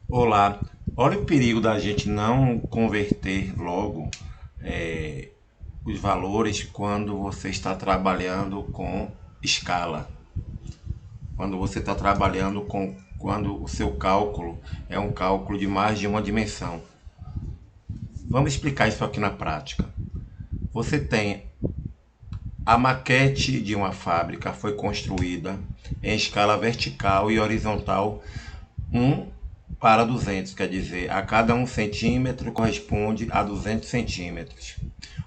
Olá, olha o perigo da gente não converter logo os valores quando você está trabalhando com escala. Quando você está trabalhando com quando o seu cálculo é um cálculo de mais de uma dimensão. Vamos explicar isso aqui na prática. Você tem a maquete de uma fábrica foi construída em escala vertical e horizontal 1:200, quer dizer, a cada 1 centímetro corresponde a 200 centímetros.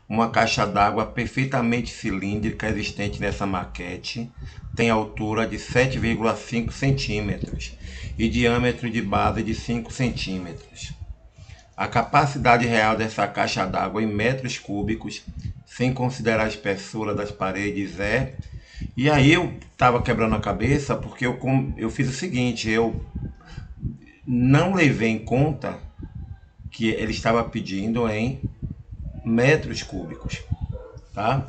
Uma caixa d'água perfeitamente cilíndrica existente nessa maquete tem altura de 7,5 centímetros e diâmetro de base de 5 centímetros. A capacidade real dessa caixa d'água em metros cúbicos, sem considerar a espessura das paredes, é. E aí eu estava quebrando a cabeça porque eu fiz o seguinte: eu não levei em conta que ele estava pedindo em metros cúbicos, tá?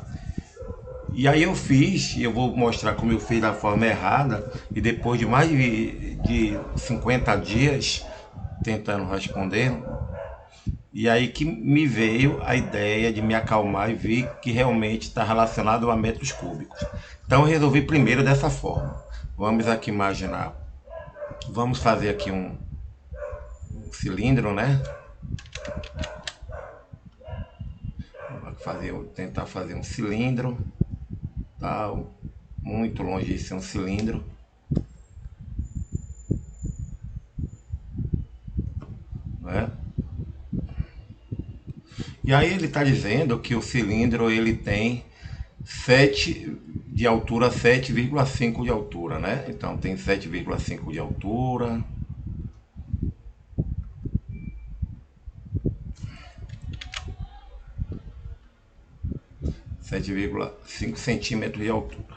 E aí eu fiz, e eu vou mostrar como eu fiz da forma errada, e depois de mais de 50 dias tentando responder, e aí que me veio a ideia de me acalmar e vi que realmente está relacionado a metros cúbicos. Então eu resolvi primeiro dessa forma. Vamos aqui imaginar, vamos fazer aqui um cilindro, né? Tentar fazer um cilindro, tal, muito longe de ser um cilindro, né? E aí ele está dizendo que o cilindro ele tem 7 de altura, 7,5 de altura, né? Então tem 7,5 de altura, 7,5 centímetros de altura.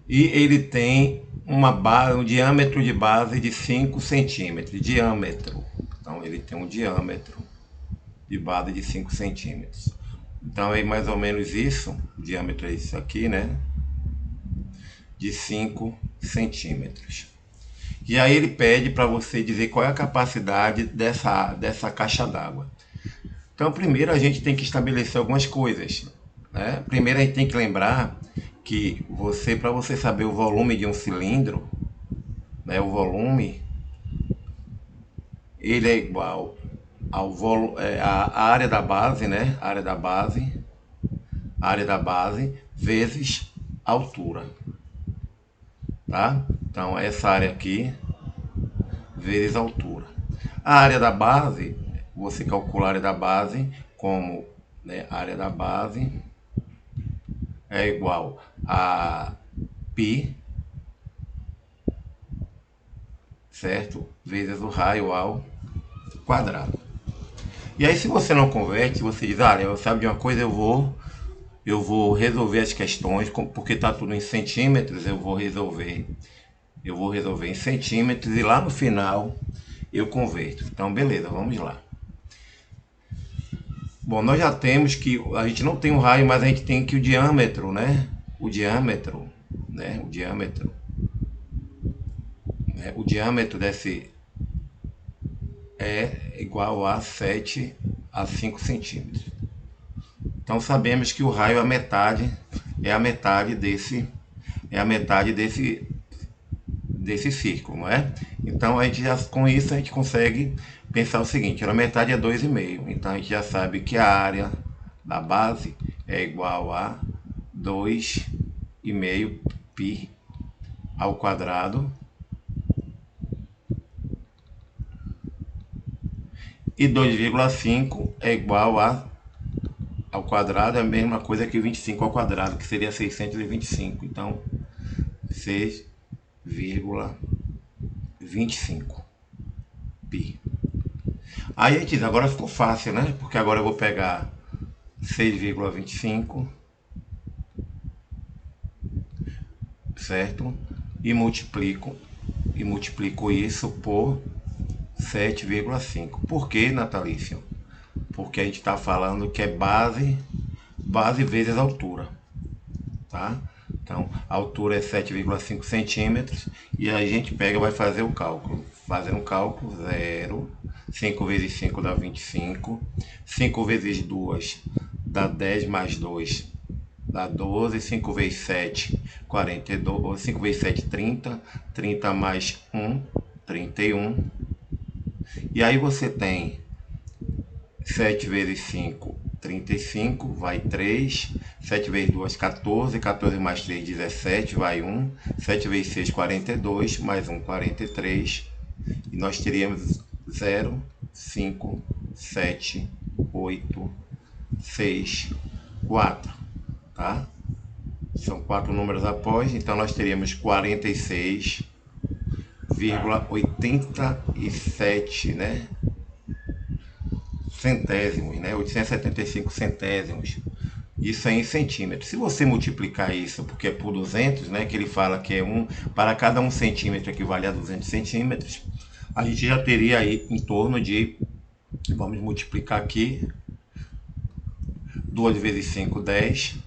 E ele tem um diâmetro de base de 5 centímetros. Diâmetro. Então ele tem um diâmetro de base de 5 centímetros. Então é mais ou menos isso. O diâmetro é isso aqui, né? De 5 centímetros. E aí ele pede para você dizer qual é a capacidade dessa caixa d'água. Então, primeiro a gente tem que estabelecer algumas coisas, né? Primeiro a gente tem que lembrar que para você saber o volume de um cilindro, né, o volume, ele é igual à área da base, né? Área da base vezes altura, tá? Então, essa área aqui vezes altura. A área da base, você calcula a área da base como, né, a área da base é igual a π, certo? Vezes o raio ao quadrado. E aí, se você não converte, você diz, olha, sabe de uma coisa, eu vou resolver as questões, porque está tudo em centímetros, eu vou resolver em centímetros e lá no final eu converto. Então, beleza, vamos lá. Bom, nós já temos que a gente não tem o raio, mas a gente tem que o diâmetro, né? O diâmetro, né? O diâmetro desse é igual a 7 a 5 centímetros. Então sabemos que o raio é a metade desse círculo, não é? Então com isso a gente consegue pensar o seguinte: a metade é 2,5. Então a gente já sabe que a área da base é igual a 2,5 π ao quadrado, e 2,5 é igual ao quadrado, é a mesma coisa que 25 ao quadrado, que seria 625. Então 6,25 π. Aí a gente diz, agora ficou fácil, né? Porque agora eu vou pegar 6,25, certo? E multiplico isso por 7,5. Por que, Natalício? Porque a gente está falando que é base vezes altura, tá? Então, a altura é 7,5 centímetros e a gente pega e vai fazer o cálculo. Fazendo o cálculo, 0, 5 vezes 5 dá 25, 5 vezes 2 dá 10 mais 2 dá 12, 5 vezes 7, 42, 5 vezes 7, 30, 30 mais 1, 31. E aí você tem 7 vezes 5, 35, vai 3. 7 vezes 2, 14. 14 mais 3, 17, vai 1. 7 vezes 6, 42, mais 1, 43. E nós teríamos 0, 5, 7, 8, 6, 4. Tá? São 4 números após, então nós teríamos 46,87, né? Centésimos, né? 875 centésimos. Isso é em centímetros. Se você multiplicar isso, porque é por 200, né? Que ele fala que é para cada 1 centímetro equivale a 200 centímetros, a gente já teria aí em torno de, vamos multiplicar aqui, 2 vezes 5, 10.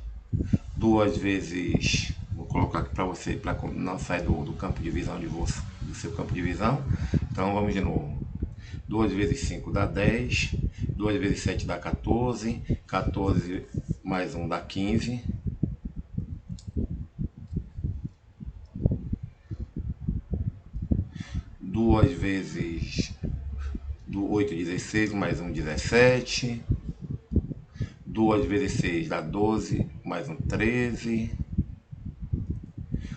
2 vezes, vou colocar aqui para você, para não sair do campo de visão do seu campo de visão. Então vamos de novo. 2 vezes 5 dá 10, 2 vezes 7 dá 14, 14 mais 1 dá 15. Duas vezes do 8, 16, mais 1, 17. 2 vezes 6 dá 12, mais 1, 13.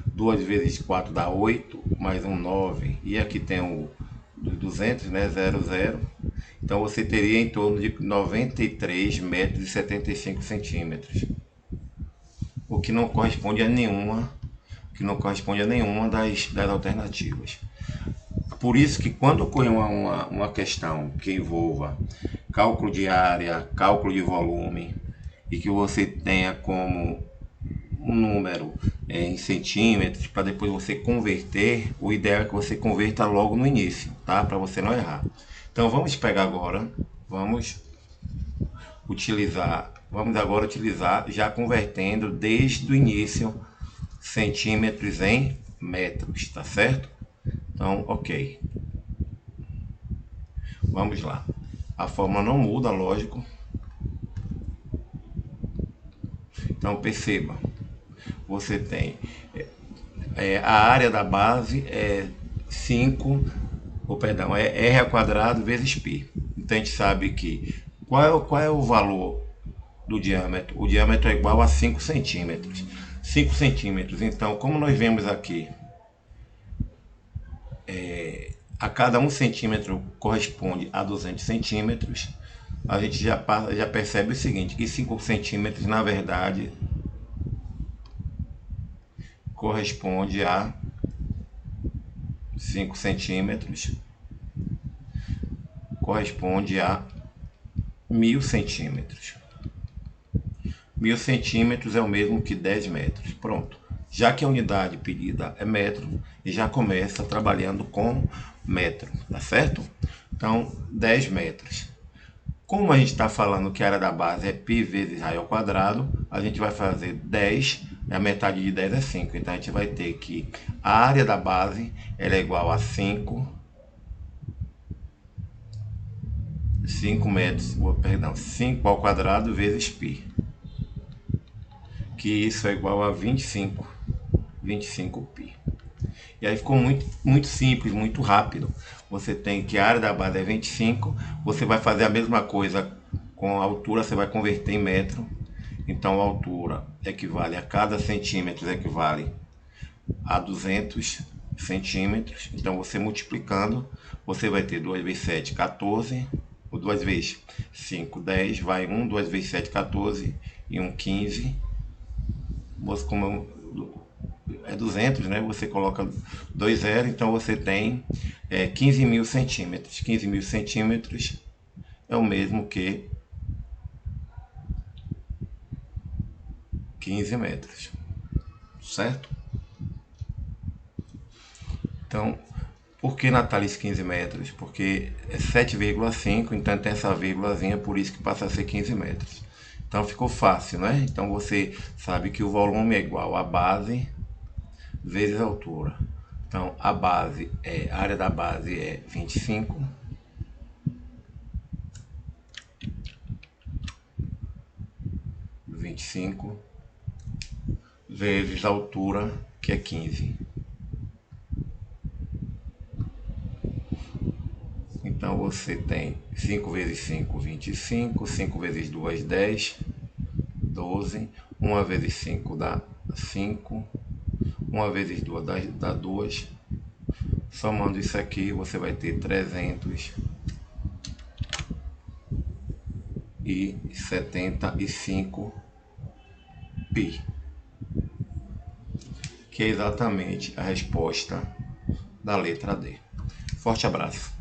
2 vezes 4 dá 8, mais 1, 9. E aqui tem o 200, né? 0, 0. Então você teria em torno de 93 metros e 75 centímetros. O que não corresponde a nenhuma, das alternativas. Por isso que quando ocorrer uma questão que envolva cálculo de área, cálculo de volume, e que você tenha como um número em centímetros, para depois você converter, o ideal é que você converta logo no início, tá? Para você não errar. Então vamos pegar agora, vamos agora utilizar, já convertendo desde o início, centímetros em metros, tá certo? Então, ok. Vamos lá. A fórmula não muda, lógico. Então, perceba. Você tem a área da base é 5, é R ao quadrado vezes π. Então, a gente sabe que qual é o valor do diâmetro? O diâmetro é igual a 5 centímetros. 5 centímetros. Então, como nós vemos aqui, a cada 1 centímetro corresponde a 200 centímetros, a gente já percebe o seguinte, que 5 centímetros, na verdade, corresponde a 5 centímetros, corresponde a 1000 centímetros. 1000 centímetros é o mesmo que 10 metros. Pronto. Já que a unidade pedida é metro, e já começa trabalhando com metro, tá certo? Então, 10 metros. Como a gente está falando que a área da base é π vezes raio ao quadrado, a gente vai fazer 10, a metade de 10 é 5. Então, a gente vai ter que a área da base ela é igual a 5 metros, perdão, 5 ao quadrado vezes π. Que isso é igual a 25π. E aí ficou muito simples, muito rápido. Você tem que a área da base é 25, você vai fazer a mesma coisa com a altura, você vai converter em metro. Então a altura equivale a cada centímetro, equivale a 200 centímetros. Então você multiplicando, você vai ter 2 vezes 7, 14. 2 vezes 5, 10, vai 1, 2 vezes 7, 14 e 1, 15. Como é 200, né? Você coloca 2 zeros, então você tem 15.000 centímetros. 15.000 centímetros é o mesmo que 15 metros, certo? Então, por que Nathalie 15 metros? Porque é 7,5, então tem essa vírgulazinha, por isso que passa a ser 15 metros. Então ficou fácil, né? Então você sabe que o volume é igual a base vezes a altura. Então a área da base é 25 vezes a altura, que é 15. Então você tem 5 vezes 5, 25, 5 vezes 2, 10, 12, 1 vezes 5 dá 5, 1 vezes 2 dá 2. Somando isso aqui, você vai ter 375 π, que é exatamente a resposta da letra D. Forte abraço.